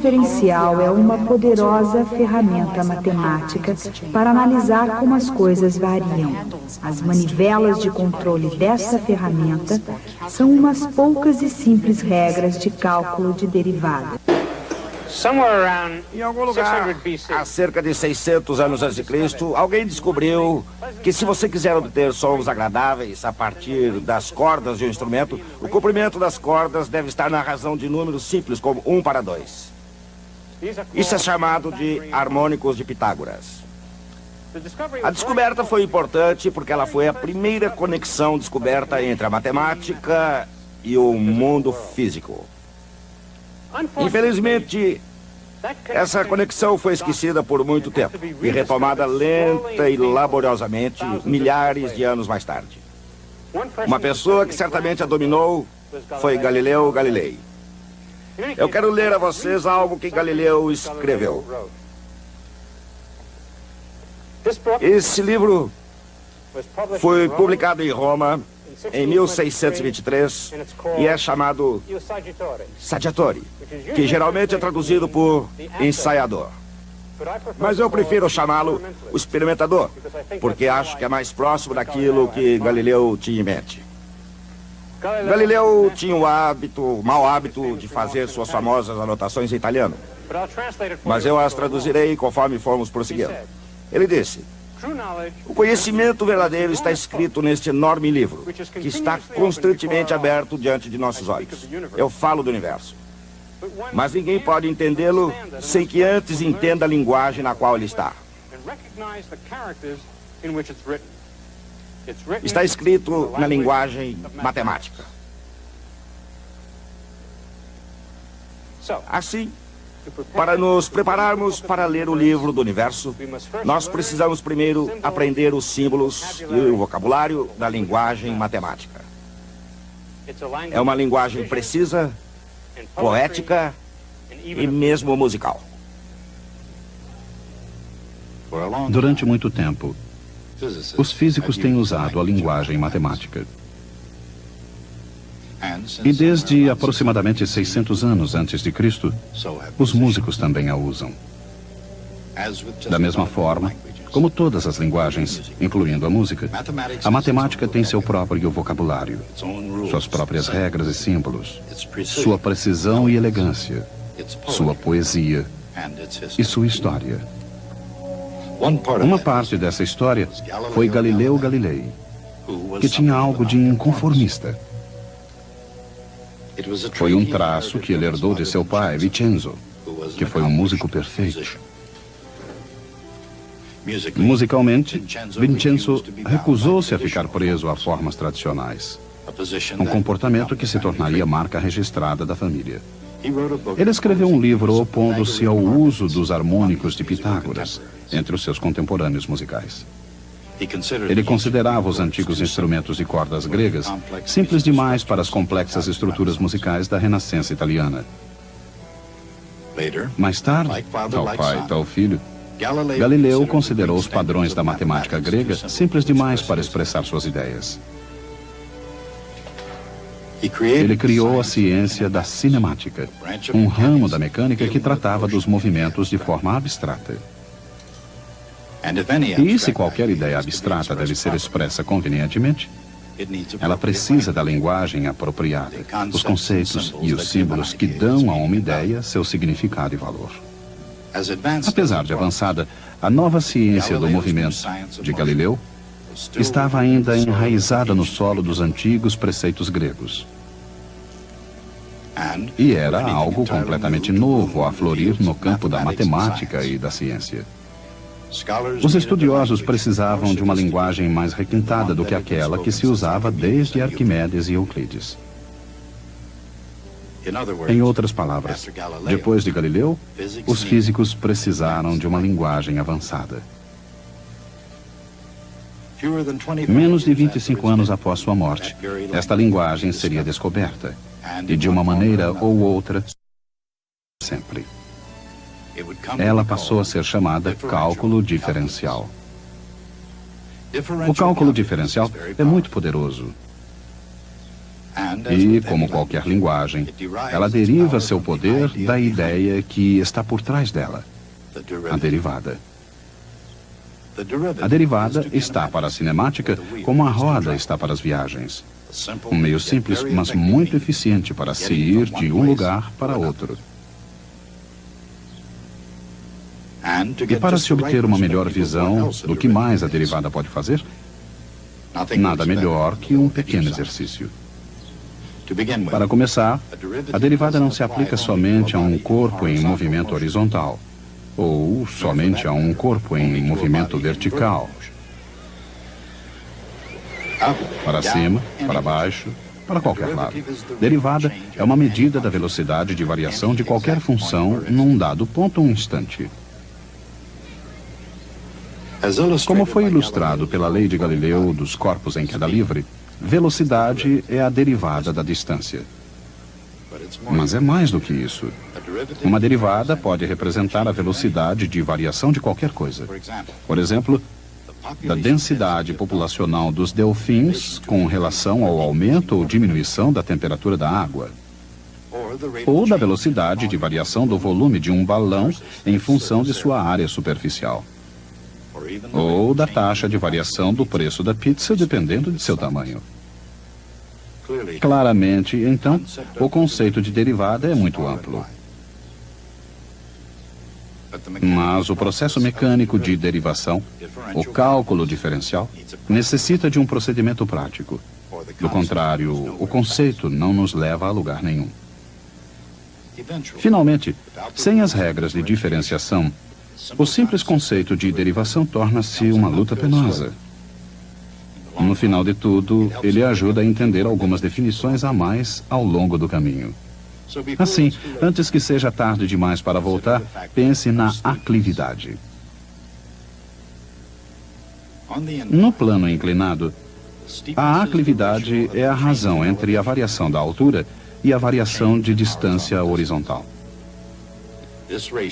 diferencial é uma poderosa ferramenta matemática para analisar como as coisas variam. As manivelas de controle dessa ferramenta são umas poucas e simples regras de cálculo de derivada. Em algum lugar, há cerca de 600 anos antes de Cristo, alguém descobriu que se você quiser obter sons agradáveis a partir das cordas de um instrumento, o comprimento das cordas deve estar na razão de números simples, como 1/2. Isso é chamado de harmônicos de Pitágoras. A descoberta foi importante porque ela foi a primeira conexão descoberta entre a matemática e o mundo físico. Infelizmente, essa conexão foi esquecida por muito tempo e retomada lenta e laboriosamente milhares de anos mais tarde. Uma pessoa que certamente a dominou foi Galileu Galilei. Eu quero ler a vocês algo que Galileu escreveu. Esse livro foi publicado em Roma em 1623 e é chamado Saggiatore, que geralmente é traduzido por ensaiador. Mas eu prefiro chamá-lo o experimentador, porque acho que é mais próximo daquilo que Galileu tinha em mente. Galileu tinha o mau hábito de fazer suas famosas anotações em italiano, mas eu as traduzirei conforme formos prosseguindo. Ele disse: o conhecimento verdadeiro está escrito neste enorme livro, que está constantemente aberto diante de nossos olhos. Eu falo do universo. Mas ninguém pode entendê-lo sem que antes entenda a linguagem na qual ele está. Está escrito na linguagem matemática. Assim, para nos prepararmos para ler o livro do universo, nós precisamos primeiro aprender os símbolos e o vocabulário da linguagem matemática. É uma linguagem precisa, poética e mesmo musical. Durante muito tempo, os físicos têm usado a linguagem matemática. E desde aproximadamente 600 anos antes de Cristo, os músicos também a usam. Da mesma forma, como todas as linguagens, incluindo a música, a matemática tem seu próprio vocabulário, suas próprias regras e símbolos, sua precisão e elegância, sua poesia e sua história. Uma parte dessa história foi Galileu Galilei, que tinha algo de inconformista. Foi um traço que ele herdou de seu pai, Vincenzo, que foi um músico perfeito. Musicalmente, Vincenzo recusou-se a ficar preso a formas tradicionais, um comportamento que se tornaria marca registrada da família. Ele escreveu um livro opondo-se ao uso dos harmônicos de Pitágoras entre os seus contemporâneos musicais. Ele considerava os antigos instrumentos de cordas gregas simples demais para as complexas estruturas musicais da Renascença italiana. Mais tarde, tal pai, tal filho, Galileu considerou os padrões da matemática grega simples demais para expressar suas ideias. Ele criou a ciência da cinemática, um ramo da mecânica que tratava dos movimentos de forma abstrata. E se qualquer ideia abstrata deve ser expressa convenientemente, ela precisa da linguagem apropriada, os conceitos e os símbolos que dão a uma ideia seu significado e valor. Apesar de avançada, a nova ciência do movimento de Galileu estava ainda enraizada no solo dos antigos preceitos gregos. E era algo completamente novo a florir no campo da matemática e da ciência. Os estudiosos precisavam de uma linguagem mais requintada do que aquela que se usava desde Arquimedes e Euclides. Em outras palavras, depois de Galileu, os físicos precisaram de uma linguagem avançada. Menos de 25 anos após sua morte, esta linguagem seria descoberta, e de uma maneira ou outra, sempre. Ela passou a ser chamada cálculo diferencial. O cálculo diferencial é muito poderoso. E, como qualquer linguagem, ela deriva seu poder da ideia que está por trás dela, a derivada. A derivada está para a cinemática como a roda está para as viagens. Um meio simples, mas muito eficiente para se ir de um lugar para outro. E para se obter uma melhor visão do que mais a derivada pode fazer, nada melhor que um pequeno exercício. Para começar, a derivada não se aplica somente a um corpo em movimento horizontal, ou somente a um corpo em movimento vertical. Para cima, para baixo, para qualquer lado. Derivada é uma medida da velocidade de variação de qualquer função num dado ponto ou instante. Como foi ilustrado pela lei de Galileu dos corpos em queda livre, velocidade é a derivada da distância. Mas é mais do que isso. Uma derivada pode representar a velocidade de variação de qualquer coisa. Por exemplo, da densidade populacional dos delfins com relação ao aumento ou diminuição da temperatura da água. Ou da velocidade de variação do volume de um balão em função de sua área superficial. Ou da taxa de variação do preço da pizza dependendo de seu tamanho. Claramente, então, o conceito de derivada é muito amplo. Mas o processo mecânico de derivação, o cálculo diferencial, necessita de um procedimento prático. Do contrário, o conceito não nos leva a lugar nenhum. Finalmente, sem as regras de diferenciação, o simples conceito de derivação torna-se uma luta penosa. No final de tudo, ele ajuda a entender algumas definições a mais ao longo do caminho. Assim, antes que seja tarde demais para voltar, pense na aclividade. No plano inclinado, a aclividade é a razão entre a variação da altura e a variação de distância horizontal.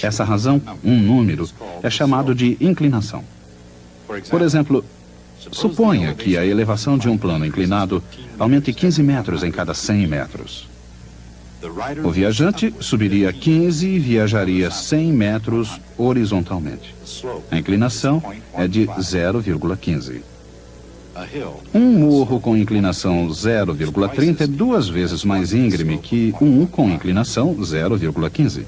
Essa razão, um número, é chamado de inclinação. Por exemplo, suponha que a elevação de um plano inclinado aumente 15 metros em cada 100 metros. O viajante subiria 15 e viajaria 100 metros horizontalmente. A inclinação é de 0,15. Um morro com inclinação 0,30 é 2 vezes mais íngreme que um com inclinação 0,15.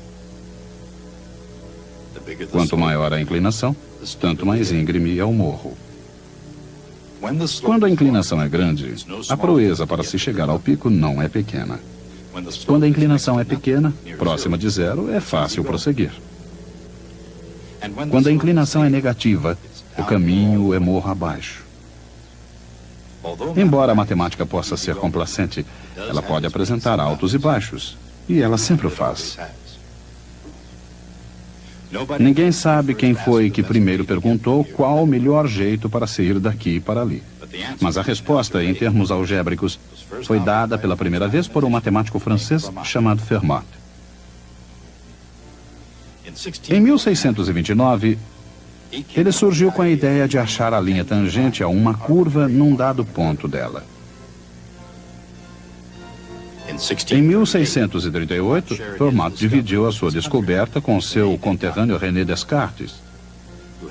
Quanto maior a inclinação, tanto mais íngreme é o morro. Quando a inclinação é grande, a proeza para se chegar ao pico não é pequena. Quando a inclinação é pequena, próxima de zero, é fácil prosseguir. Quando a inclinação é negativa, o caminho é morro abaixo. Embora a matemática possa ser complacente, ela pode apresentar altos e baixos, e ela sempre o faz. Ninguém sabe quem foi que primeiro perguntou qual o melhor jeito para sair daqui para ali. Mas a resposta, em termos algébricos, foi dada pela primeira vez por um matemático francês chamado Fermat. Em 1629, ele surgiu com a ideia de achar a linha tangente a uma curva num dado ponto dela. Em 1638, Fermat dividiu a sua descoberta com seu conterrâneo René Descartes,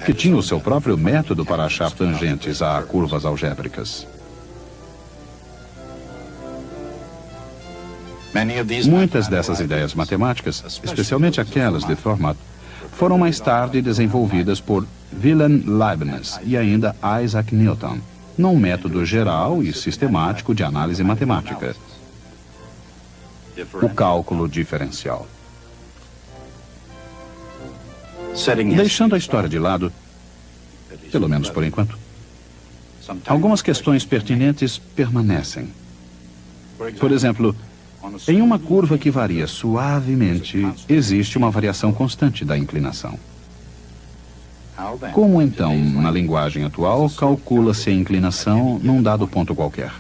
que tinha o seu próprio método para achar tangentes a curvas algébricas. Muitas dessas ideias matemáticas, especialmente aquelas de Fermat, foram mais tarde desenvolvidas por Wilhelm Leibniz e ainda Isaac Newton, num método geral e sistemático de análise matemática, o cálculo diferencial. Deixando a história de lado, pelo menos por enquanto, algumas questões pertinentes permanecem. Por exemplo, em uma curva que varia suavemente, existe uma variação constante da inclinação. Como então, na linguagem atual, calcula-se a inclinação num dado ponto qualquer?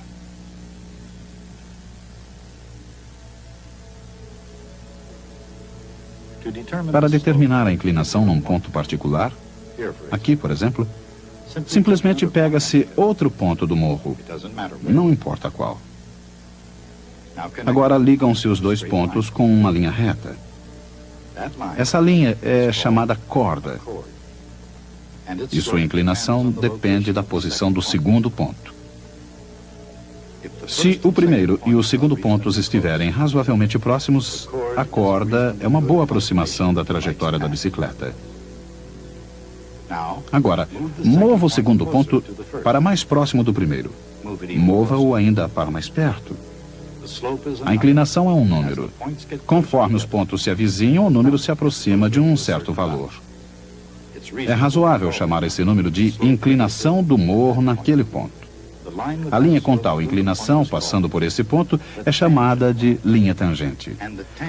Para determinar a inclinação num ponto particular, aqui, por exemplo, simplesmente pega-se outro ponto do morro, não importa qual. Agora ligam-se os dois pontos com uma linha reta. Essa linha é chamada corda. E sua inclinação depende da posição do segundo ponto. Se o primeiro e o segundo pontos estiverem razoavelmente próximos, a corda é uma boa aproximação da trajetória da bicicleta. Agora, mova o segundo ponto para mais próximo do primeiro. Mova-o ainda para mais perto. A inclinação é um número. Conforme os pontos se avizinham, o número se aproxima de um certo valor. É razoável chamar esse número de inclinação do morro naquele ponto. A linha com tal inclinação, passando por esse ponto, é chamada de linha tangente.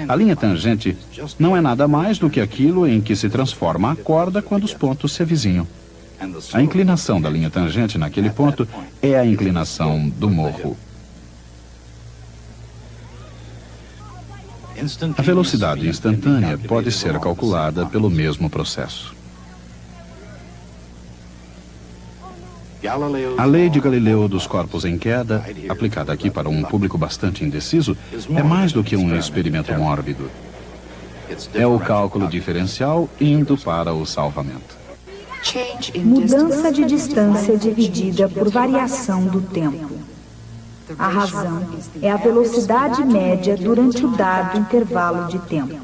A linha tangente não é nada mais do que aquilo em que se transforma a corda quando os pontos se avizinham. A inclinação da linha tangente naquele ponto é a inclinação do morro. A velocidade instantânea pode ser calculada pelo mesmo processo. A lei de Galileu dos corpos em queda, aplicada aqui para um público bastante indeciso, é mais do que um experimento mórbido. É o cálculo diferencial indo para o salvamento. Mudança de distância dividida por variação do tempo. A razão é a velocidade média durante o dado intervalo de tempo.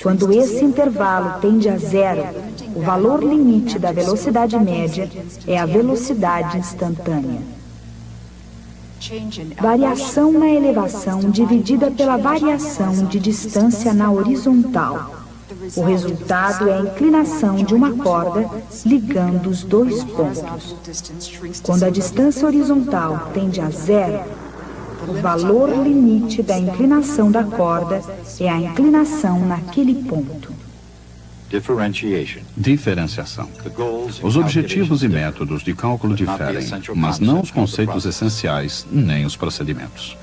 Quando esse intervalo tende a zero, o valor limite da velocidade média é a velocidade instantânea. Variação na elevação dividida pela variação de distância na horizontal. O resultado é a inclinação de uma corda ligando os dois pontos. Quando a distância horizontal tende a zero, o valor limite da inclinação da corda é a inclinação naquele ponto. Diferenciação. Os objetivos e métodos de cálculo diferem, mas não os conceitos essenciais, nem os procedimentos.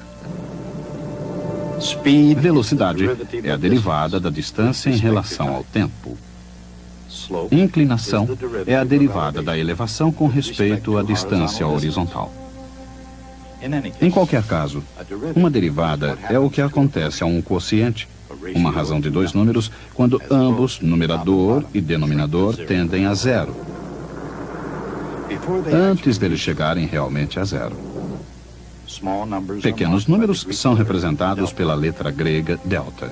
Velocidade é a derivada da distância em relação ao tempo. Inclinação é a derivada da elevação com respeito à distância horizontal. Em qualquer caso, uma derivada é o que acontece a um quociente, uma razão de dois números, quando ambos, numerador e denominador, tendem a zero, antes deles chegarem realmente a zero. Pequenos números são representados pela letra grega delta.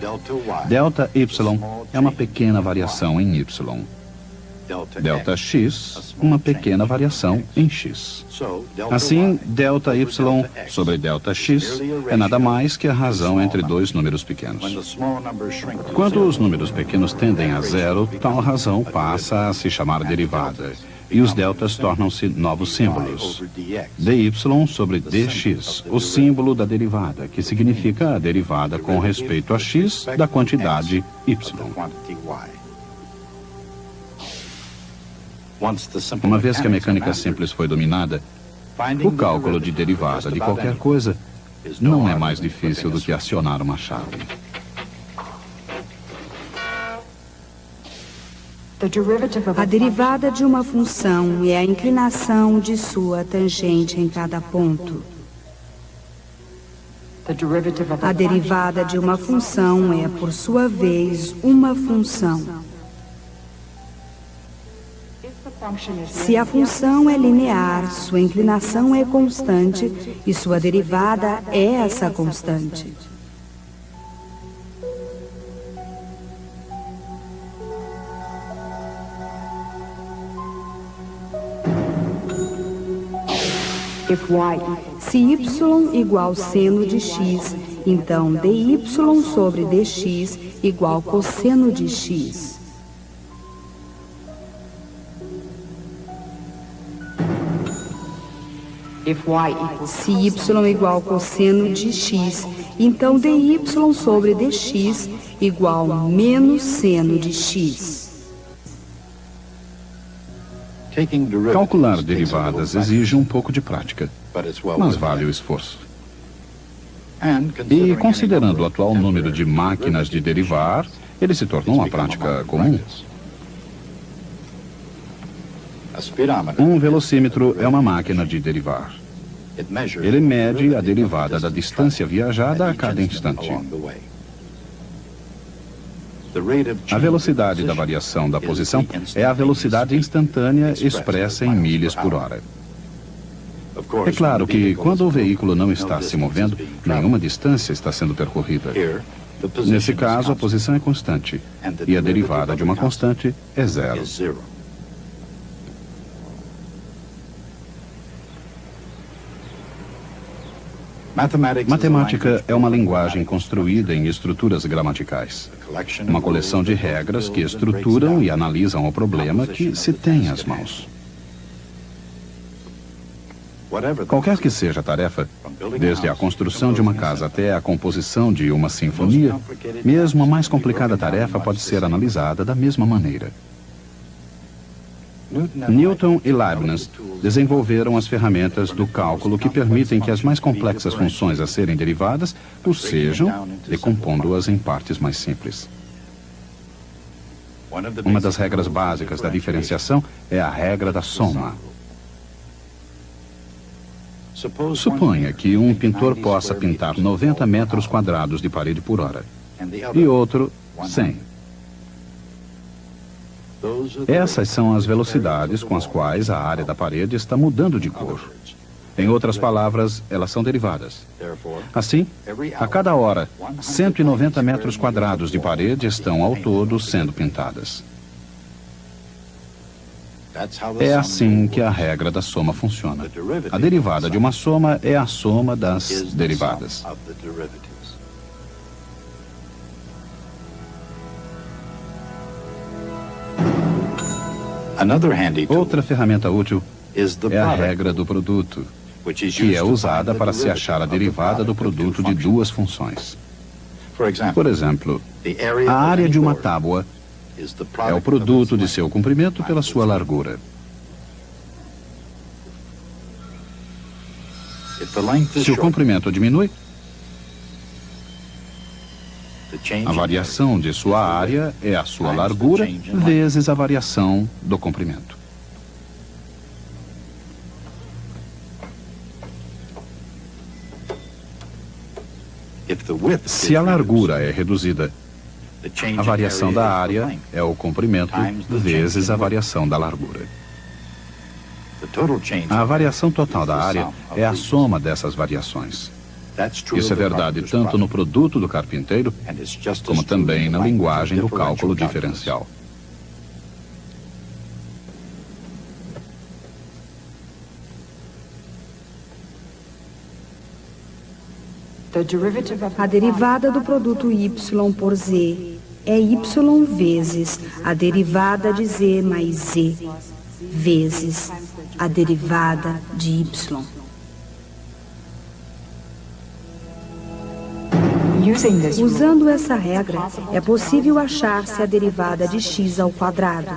Delta y é uma pequena variação em y. Delta x, uma pequena variação em x. Assim, delta y sobre delta x é nada mais que a razão entre dois números pequenos. Quando os números pequenos tendem a zero, tal razão passa a se chamar derivada. E os deltas tornam-se novos símbolos. dy sobre dx, o símbolo da derivada, que significa a derivada com respeito a x da quantidade y. Uma vez que a mecânica simples foi dominada, o cálculo de derivada de qualquer coisa não é mais difícil do que acionar uma chave. A derivada de uma função é a inclinação de sua tangente em cada ponto. A derivada de uma função é, por sua vez, uma função. Se a função é linear, sua inclinação é constante e sua derivada é essa constante. Se y igual seno de x, então dy sobre dx igual cosseno de x. Se y igual cosseno de x, então dy sobre dx igual menos seno de x. Calcular derivadas exige um pouco de prática, mas vale o esforço. E considerando o atual número de máquinas de derivar, ele se tornou uma prática comum. Um velocímetro é uma máquina de derivar. Ele mede a derivada da distância viajada a cada instante. A velocidade da variação da posição é a velocidade instantânea expressa em milhas por hora. É claro que, quando o veículo não está se movendo, nenhuma distância está sendo percorrida. Nesse caso, a posição é constante, e a derivada de uma constante é zero. Matemática é uma linguagem construída em estruturas gramaticais. Uma coleção de regras que estruturam e analisam o problema que se tem às mãos. Qualquer que seja a tarefa, desde a construção de uma casa até a composição de uma sinfonia, mesmo a mais complicada tarefa pode ser analisada da mesma maneira. Newton e Leibniz desenvolveram as ferramentas do cálculo que permitem que as mais complexas funções a serem derivadas o sejam, decompondo-as em partes mais simples. Uma das regras básicas da diferenciação é a regra da soma. Suponha que um pintor possa pintar 90 metros quadrados de parede por hora e outro 100. Essas são as velocidades com as quais a área da parede está mudando de cor. Em outras palavras, elas são derivadas. Assim, a cada hora, 190 metros quadrados de parede estão ao todo sendo pintadas. É assim que a regra da soma funciona. A derivada de uma soma é a soma das derivadas. Outra ferramenta útil é a regra do produto, que é usada para se achar a derivada do produto de duas funções. Por exemplo, a área de uma tábua é o produto de seu comprimento pela sua largura. Se o comprimento diminui, a variação de sua área é a sua largura vezes a variação do comprimento. Se a largura é reduzida, a variação da área é o comprimento vezes a variação da largura. A variação total da área é a soma dessas variações. Isso é verdade tanto no produto do carpinteiro, como também na linguagem do cálculo diferencial. A derivada do produto y por z é y vezes a derivada de z mais z vezes a derivada de y. Usando essa regra, é possível achar-se a derivada de x ao quadrado.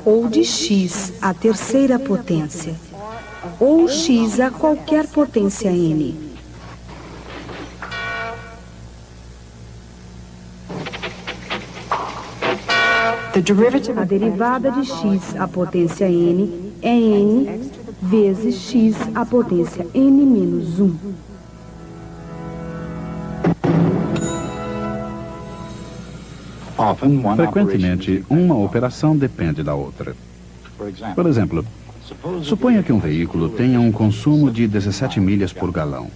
Ou de x à terceira potência, ou x a qualquer potência n. A derivada de x à potência n é n vezes x à potência n menos 1. Frequentemente, uma operação depende da outra. Por exemplo, Suponha que um veículo tenha um consumo de 17 milhas por galão.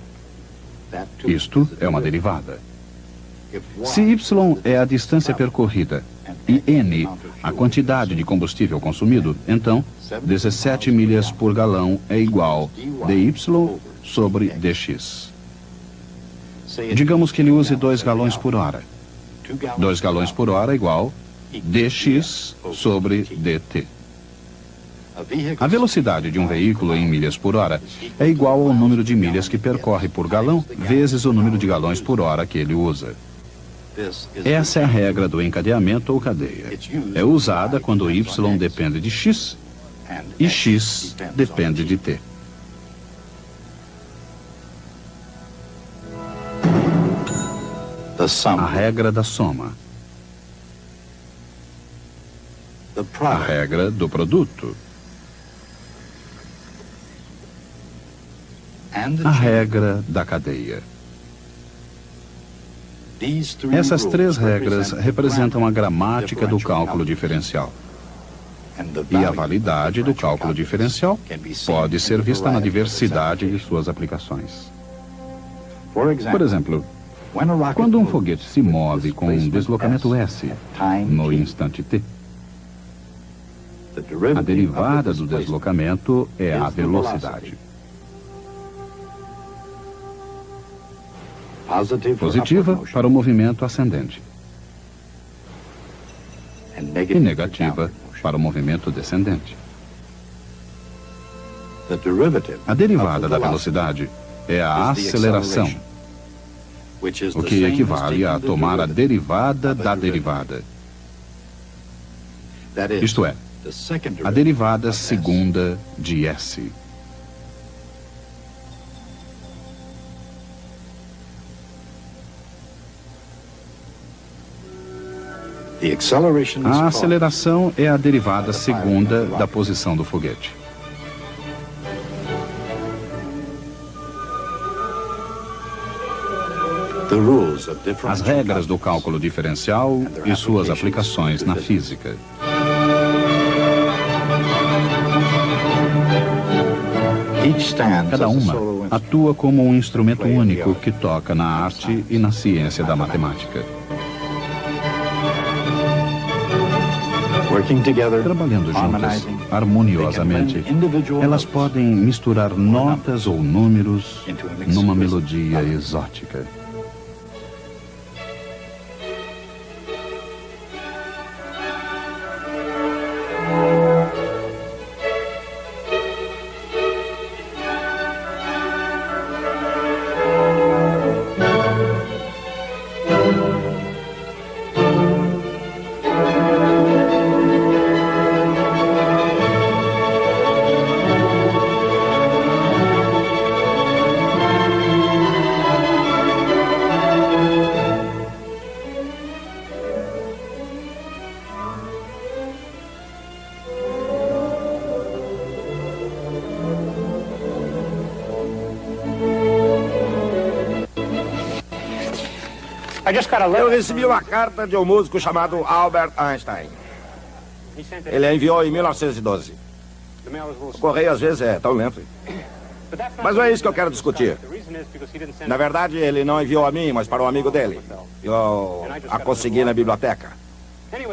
Isto é uma derivada. Se y é a distância percorrida e n a quantidade de combustível consumido, então 17 milhas por galão é igual dy sobre dx. Digamos que ele use 2 galões por hora. 2 galões por hora é igual dx sobre dt. A velocidade de um veículo em milhas por hora é igual ao número de milhas que percorre por galão vezes o número de galões por hora que ele usa. Essa é a regra do encadeamento ou cadeia. É usada quando y depende de x e x depende de t. A regra da soma. A regra do produto. A regra da cadeia. Essas 3 regras representam a gramática do cálculo diferencial. E a validade do cálculo diferencial pode ser vista na diversidade de suas aplicações. Por exemplo, quando um foguete se move com um deslocamento s no instante t, a derivada do deslocamento é a velocidade. Positiva para o movimento ascendente e negativa para o movimento descendente. A derivada da velocidade é a aceleração, o que equivale a tomar a derivada da derivada. Isto é, a derivada segunda de s. A aceleração é a derivada segunda da posição do foguete. As regras do cálculo diferencial e suas aplicações na física. Cada uma atua como um instrumento único que toca na arte e na ciência da matemática. Trabalhando juntas, harmoniosamente, elas podem misturar notas ou números numa melodia exótica. Eu recebi uma carta de um músico chamado Albert Einstein. Ele a enviou em 1912. O correio às vezes é tão lento. Mas não é isso que eu quero discutir. Na verdade, ele não enviou a mim, mas para um amigo dele. Eu a consegui na biblioteca.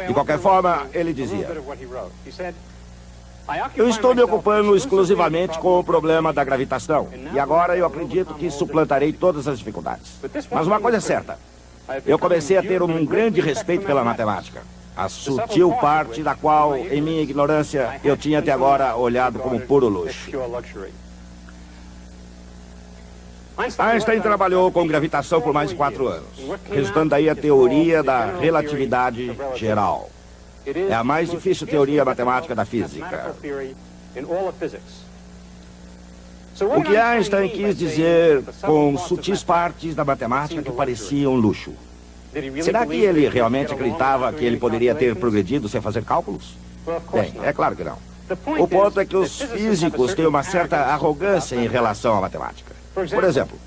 De qualquer forma, ele dizia: eu estou me ocupando exclusivamente com o problema da gravitação. E agora eu acredito que suplantarei todas as dificuldades. Mas uma coisa é certa. Eu comecei a ter um grande respeito pela matemática. A sutil parte da qual, em minha ignorância, eu tinha até agora olhado como puro luxo. Einstein trabalhou com gravitação por mais de 4 anos, resultando daí a teoria da relatividade geral. É a mais difícil teoria matemática da física. O que Einstein quis dizer com sutis partes da matemática que pareciam luxo? Será que ele realmente acreditava que ele poderia ter progredido sem fazer cálculos? Bem, é claro que não. O ponto é que os físicos têm uma certa arrogância em relação à matemática. Por exemplo,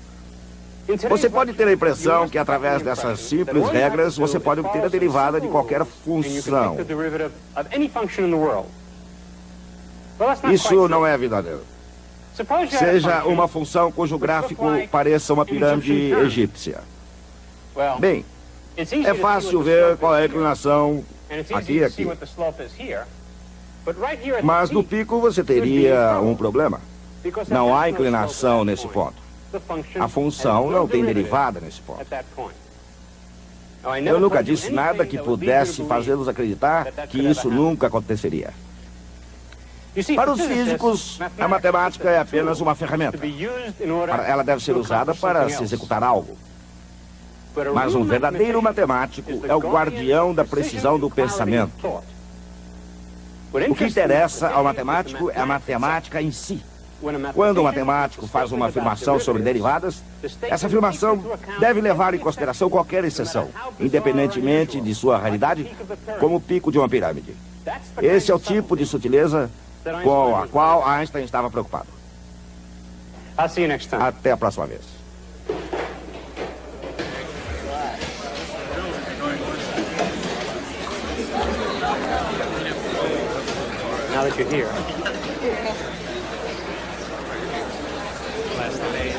você pode ter a impressão que através dessas simples regras você pode obter a derivada de qualquer função. Isso não é verdadeiro. Seja uma função cujo gráfico pareça uma pirâmide egípcia. Bem, é fácil ver qual é a inclinação aqui e aqui. Mas no pico você teria um problema. Não há inclinação nesse ponto. A função não tem derivada nesse ponto. Eu nunca disse nada que pudesse fazê-los acreditar que isso nunca aconteceria. Para os físicos, a matemática é apenas uma ferramenta. Ela deve ser usada para se executar algo. Mas um verdadeiro matemático é o guardião da precisão do pensamento. O que interessa ao matemático é a matemática em si. Quando o matemático faz uma afirmação sobre derivadas, essa afirmação deve levar em consideração qualquer exceção, independentemente de sua raridade, como o pico de uma pirâmide. Esse é o tipo de sutileza com a qual Einstein estava preocupado. Até a próxima vez. Now that you're here. Last day.